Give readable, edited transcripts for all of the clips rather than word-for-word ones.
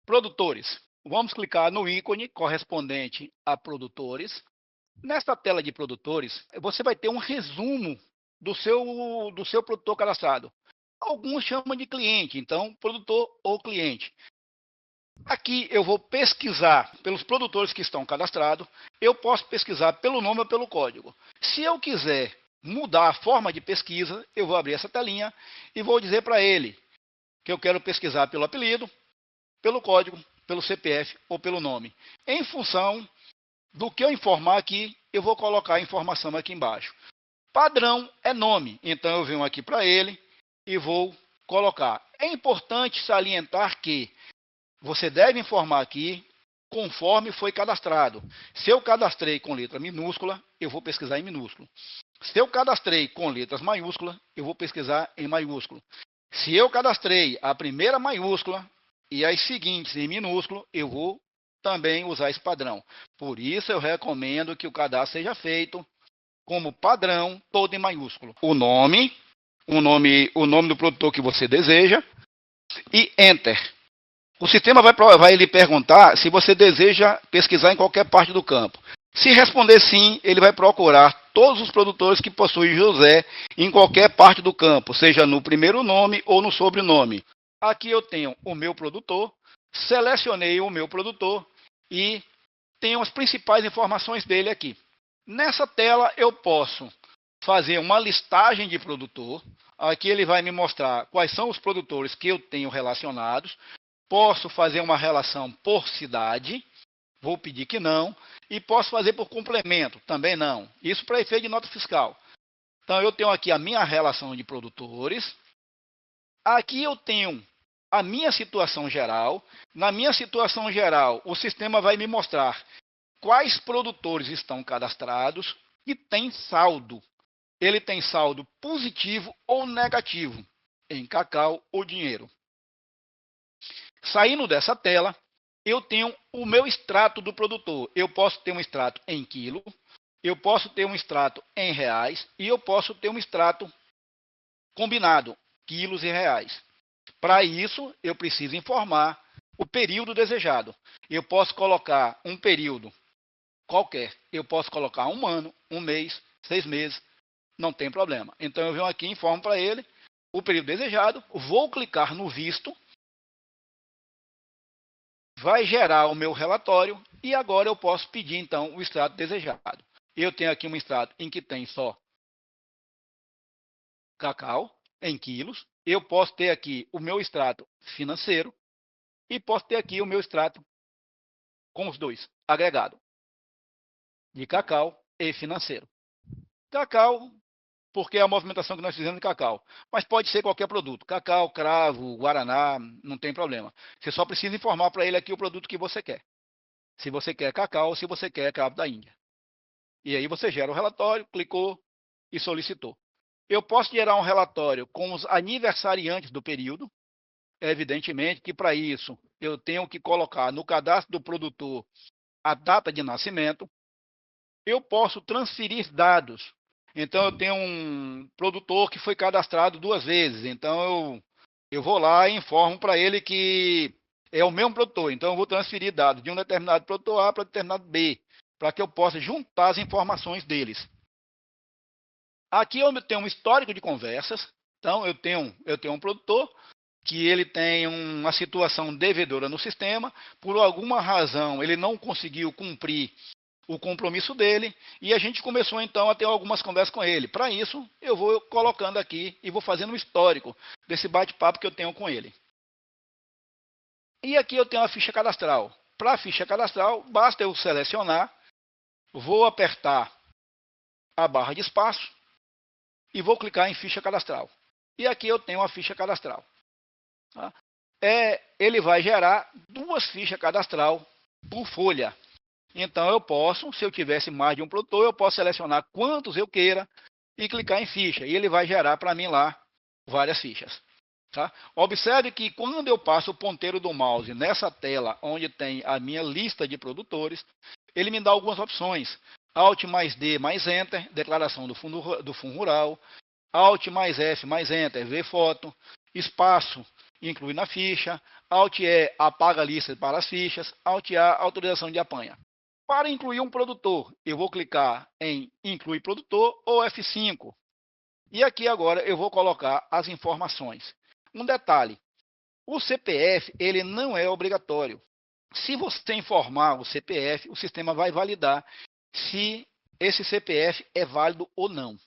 Produtores. Vamos clicar no ícone correspondente a produtores. Nesta tela de produtores, você vai ter um resumo do seu produtor cadastrado. Alguns chamam de cliente, então produtor ou cliente. Aqui eu vou pesquisar pelos produtores que estão cadastrados. Eu posso pesquisar pelo nome ou pelo código. Se eu quiser mudar a forma de pesquisa, eu vou abrir essa telinha e vou dizer para ele que eu quero pesquisar pelo apelido, pelo código, pelo CPF ou pelo nome. Em função do que eu informar aqui, eu vou colocar a informação aqui embaixo. Padrão é nome, então eu venho aqui para ele e vou colocar. É importante salientar que você deve informar aqui conforme foi cadastrado. Se eu cadastrei com letra minúscula, eu vou pesquisar em minúsculo. Se eu cadastrei com letras maiúsculas, eu vou pesquisar em maiúsculo. Se eu cadastrei a primeira maiúscula e as seguintes em minúsculo, eu vou também usar esse padrão. Por isso eu recomendo que o cadastro seja feito como padrão, todo em maiúsculo. O nome do produtor que você deseja e Enter. O sistema vai lhe perguntar se você deseja pesquisar em qualquer parte do campo. Se responder sim, ele vai procurar todos os produtores que possuem José em qualquer parte do campo, seja no primeiro nome ou no sobrenome. Aqui eu tenho o meu produtor, selecionei o meu produtor e tenho as principais informações dele aqui. Nessa tela eu posso fazer uma listagem de produtor. Aqui ele vai me mostrar quais são os produtores que eu tenho relacionados. Posso fazer uma relação por cidade, vou pedir que não. E posso fazer por complemento, também não. Isso para efeito de nota fiscal. Então eu tenho aqui a minha relação de produtores. Aqui eu tenho a minha situação geral. Na minha situação geral, o sistema vai me mostrar quais produtores estão cadastrados e tem saldo. Ele tem saldo positivo ou negativo em cacau ou dinheiro. Saindo dessa tela, eu tenho o meu extrato do produtor. Eu posso ter um extrato em quilo, eu posso ter um extrato em reais e eu posso ter um extrato combinado, quilos e reais. Para isso, eu preciso informar o período desejado. Eu posso colocar um período qualquer. Eu posso colocar 1 ano, 1 mês, 6 meses, não tem problema. Então eu venho aqui e informo para ele o período desejado, vou clicar no visto, vai gerar o meu relatório e agora eu posso pedir então o extrato desejado. Eu tenho aqui um extrato em que tem só cacau em quilos. Eu posso ter aqui o meu extrato financeiro e posso ter aqui o meu extrato com os dois, agregado, de cacau e financeiro. Cacau, porque é a movimentação que nós fizemos de cacau. Mas pode ser qualquer produto. Cacau, cravo, guaraná, não tem problema. Você só precisa informar para ele aqui o produto que você quer. Se você quer cacau ou se você quer cravo da Índia. E aí você gera o relatório, clicou e solicitou. Eu posso gerar um relatório com os aniversariantes do período. Evidentemente que para isso eu tenho que colocar no cadastro do produtor a data de nascimento. Eu posso transferir dados. Então eu tenho um produtor que foi cadastrado 2 vezes. Então eu vou lá e informo para ele que é o mesmo produtor. Então eu vou transferir dados de um determinado produtor A para determinado B, para que eu possa juntar as informações deles. Aqui eu tenho um histórico de conversas. Então eu tenho um produtor que ele tem uma situação devedora no sistema. Por alguma razão ele não conseguiu cumprir o compromisso dele, e a gente começou então a ter algumas conversas com ele. Para isso, eu vou colocando aqui e vou fazendo um histórico desse bate-papo que eu tenho com ele. E aqui eu tenho a ficha cadastral. Para a ficha cadastral, basta eu selecionar, vou apertar a barra de espaço e vou clicar em ficha cadastral. E aqui eu tenho a ficha cadastral. Tá? Ele vai gerar 2 fichas cadastral por folha. Então eu posso, se eu tivesse mais de um produtor, eu posso selecionar quantos eu queira e clicar em ficha. E ele vai gerar para mim lá várias fichas. Tá? Observe que quando eu passo o ponteiro do mouse nessa tela onde tem a minha lista de produtores, ele me dá algumas opções. Alt mais D mais Enter, declaração do fundo rural, Alt mais F mais Enter, ver foto, espaço, inclui na ficha, Alt E, apaga a lista para as fichas, Alt A, autorização de apanha. Para incluir um produtor, eu vou clicar em incluir produtor ou F5. E aqui agora eu vou colocar as informações. Um detalhe, o CPF ele não é obrigatório. Se você informar o CPF, o sistema vai validar se esse CPF é válido ou não.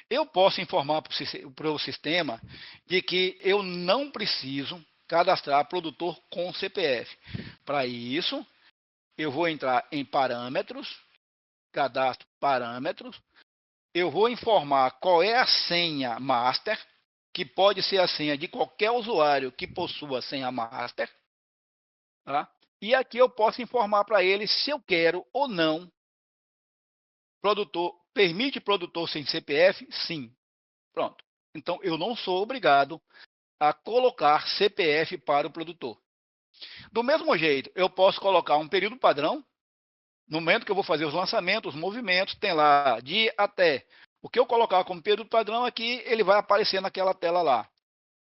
Eu posso informar para o sistema de que eu não preciso cadastrar produtor com CPF. Para isso, eu vou entrar em parâmetros, cadastro parâmetros, eu vou informar qual é a senha master, que pode ser a senha de qualquer usuário que possua a senha master. Tá? E aqui eu posso informar para ele se eu quero ou não produtor. Permite produtor sem CPF? Sim. Pronto. Então, eu não sou obrigado a colocar CPF para o produtor. Do mesmo jeito, eu posso colocar um período padrão. No momento que eu vou fazer os lançamentos, os movimentos, tem lá de até. O que eu colocar como período padrão aqui, ele vai aparecer naquela tela lá.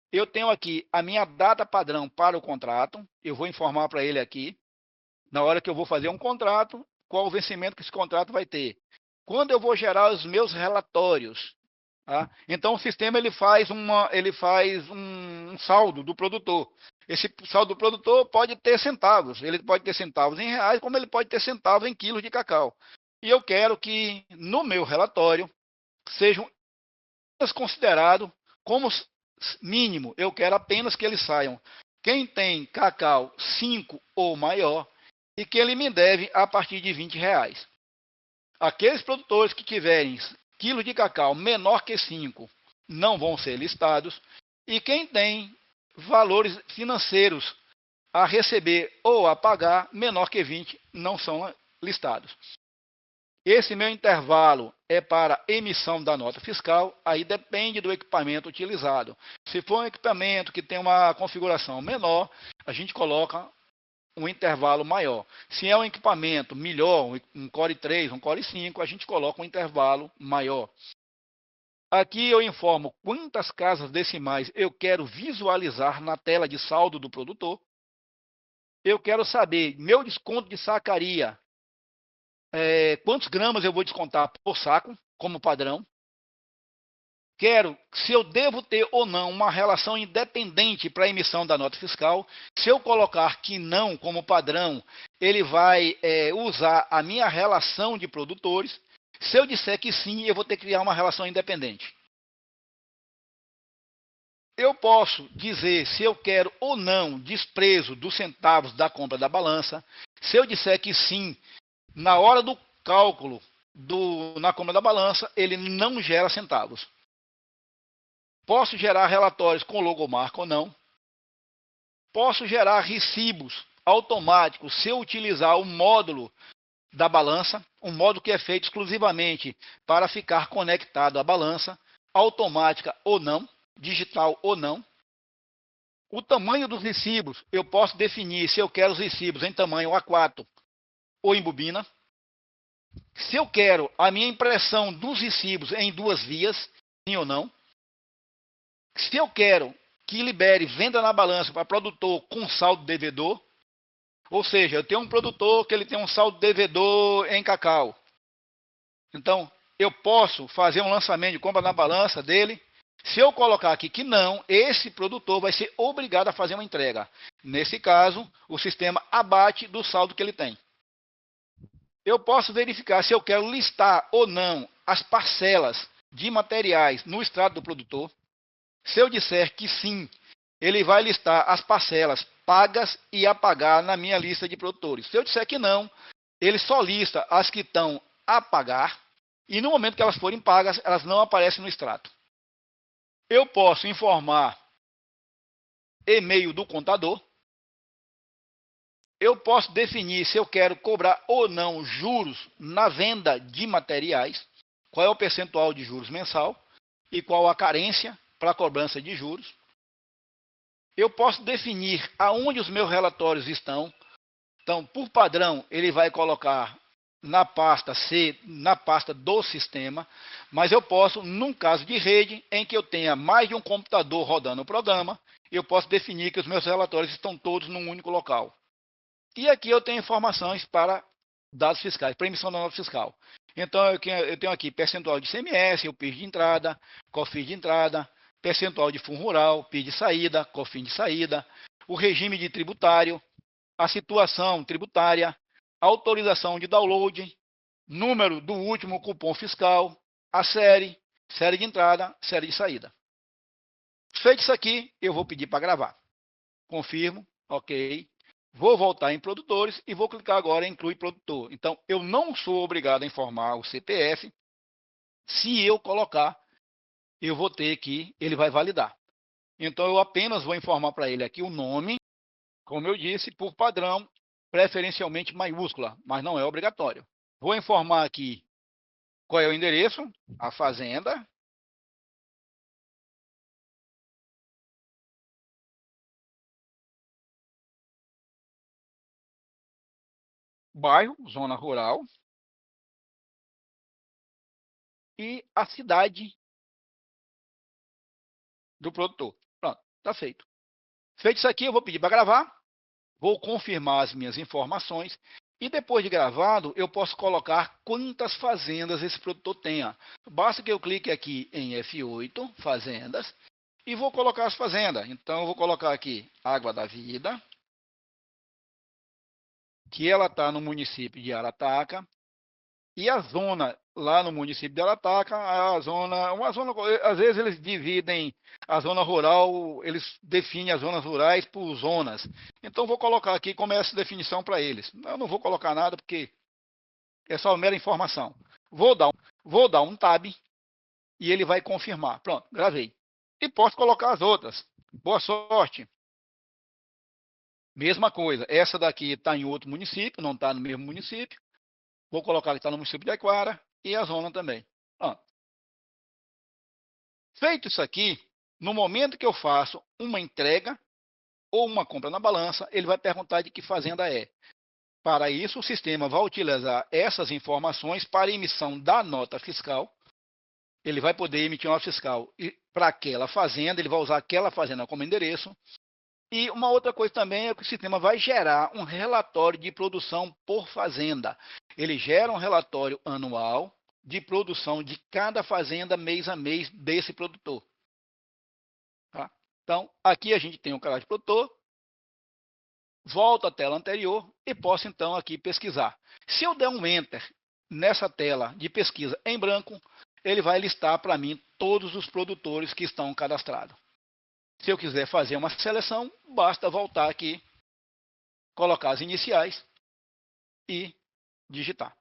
Eu tenho aqui a minha data padrão para o contrato. Eu vou informar para ele aqui, na hora que eu vou fazer um contrato, qual o vencimento que esse contrato vai ter. Quando eu vou gerar os meus relatórios. Tá? Então, o sistema ele faz um saldo do produtor. Esse saldo do produtor pode ter centavos. Ele pode ter centavos em reais, como ele pode ter centavos em quilos de cacau. E eu quero que, no meu relatório, sejam considerados como mínimo. Eu quero apenas que eles saiam. Quem tem cacau 5 ou maior, e que ele me deve a partir de R$20. Aqueles produtores que tiverem quilos de cacau menor que 5 não vão ser listados. E quem tem valores financeiros a receber ou a pagar menor que 20 não são listados. Esse meu intervalo é para emissão da nota fiscal, aí depende do equipamento utilizado. Se for um equipamento que tem uma configuração menor, a gente coloca um intervalo maior. Se é um equipamento melhor, um Core 3, um Core 5, a gente coloca um intervalo maior. Aqui eu informo quantas casas decimais eu quero visualizar na tela de saldo do produtor. Eu quero saber meu desconto de sacaria, quantos gramas eu vou descontar por saco, como padrão. Quero se eu devo ter ou não uma relação independente para a emissão da nota fiscal. Se eu colocar que não como padrão, ele vai usar a minha relação de produtores. Se eu disser que sim, eu vou ter que criar uma relação independente. Eu posso dizer se eu quero ou não desprezo dos centavos da compra da balança. Se eu disser que sim, na hora do cálculo na compra da balança, ele não gera centavos. Posso gerar relatórios com logomarca ou não. Posso gerar recibos automáticos se eu utilizar o módulo da balança, um módulo que é feito exclusivamente para ficar conectado à balança, automática ou não, digital ou não. O tamanho dos recibos, eu posso definir se eu quero os recibos em tamanho A4 ou em bobina. Se eu quero a minha impressão dos recibos em 2 vias, sim ou não. Se eu quero que libere venda na balança para produtor com saldo devedor, ou seja, eu tenho um produtor que ele tem um saldo devedor em cacau. Então, eu posso fazer um lançamento de compra na balança dele. Se eu colocar aqui que não, esse produtor vai ser obrigado a fazer uma entrega. Nesse caso, o sistema abate do saldo que ele tem. Eu posso verificar se eu quero listar ou não as parcelas de materiais no extrato do produtor. Se eu disser que sim, ele vai listar as parcelas pagas e a pagar na minha lista de produtores. Se eu disser que não, ele só lista as que estão a pagar e no momento que elas forem pagas, elas não aparecem no extrato. Eu posso informar e-mail do contador. Eu posso definir se eu quero cobrar ou não juros na venda de materiais, qual é o percentual de juros mensal e qual a carência para a cobrança de juros. Eu posso definir aonde os meus relatórios estão. Então, por padrão, ele vai colocar na pasta C, na pasta do sistema, mas eu posso, num caso de rede, em que eu tenha mais de um computador rodando o programa, eu posso definir que os meus relatórios estão todos num único local. E aqui eu tenho informações para dados fiscais, para emissão da nota fiscal. Então eu tenho aqui percentual de ICMS, o PIS de entrada, COFINS de entrada, percentual de fundo rural, PIS de saída, COFINS de saída, o regime de tributário, a situação tributária, autorização de download, número do último cupom fiscal, a série, série de entrada, série de saída. Feito isso aqui, eu vou pedir para gravar. Confirmo, ok. Vou voltar em produtores e vou clicar agora em incluir produtor. Então, eu não sou obrigado a informar o CPF. Se eu colocar, eu vou ter que, ele vai validar. Então, eu apenas vou informar para ele aqui o nome, como eu disse, por padrão, preferencialmente maiúscula, mas não é obrigatório. Vou informar aqui qual é o endereço, a fazenda. Bairro, zona rural. E a cidade do produtor. Pronto, está feito. Feito isso aqui, eu vou pedir para gravar. Vou confirmar as minhas informações. E depois de gravado, eu posso colocar quantas fazendas esse produtor tenha. Basta que eu clique aqui em F8, fazendas, e vou colocar as fazendas. Então, eu vou colocar aqui Água da Vida, que ela está no município de Arataca. E a zona lá no município de Arataca, uma zona, às vezes eles dividem a zona rural, eles definem as zonas rurais por zonas. Então vou colocar aqui como é essa definição para eles. Eu não vou colocar nada porque é só mera informação. Vou dar um tab e ele vai confirmar. Pronto, gravei. E posso colocar as outras. Boa sorte. Mesma coisa, essa daqui está em outro município, não está no mesmo município. Vou colocar que está no município de Aguara e a zona também. Pronto. Feito isso aqui, no momento que eu faço uma entrega ou uma compra na balança, ele vai perguntar de que fazenda é. Para isso, o sistema vai utilizar essas informações para emissão da nota fiscal. Ele vai poder emitir uma nota fiscal para aquela fazenda, ele vai usar aquela fazenda como endereço. E uma outra coisa também é que o sistema vai gerar um relatório de produção por fazenda. Ele gera um relatório anual de produção de cada fazenda mês a mês desse produtor. Tá? Então, aqui a gente tem o cadastro de produtor, volto à tela anterior e posso então aqui pesquisar. Se eu der um Enter nessa tela de pesquisa em branco, ele vai listar para mim todos os produtores que estão cadastrados. Se eu quiser fazer uma seleção, basta voltar aqui, colocar as iniciais e digitar.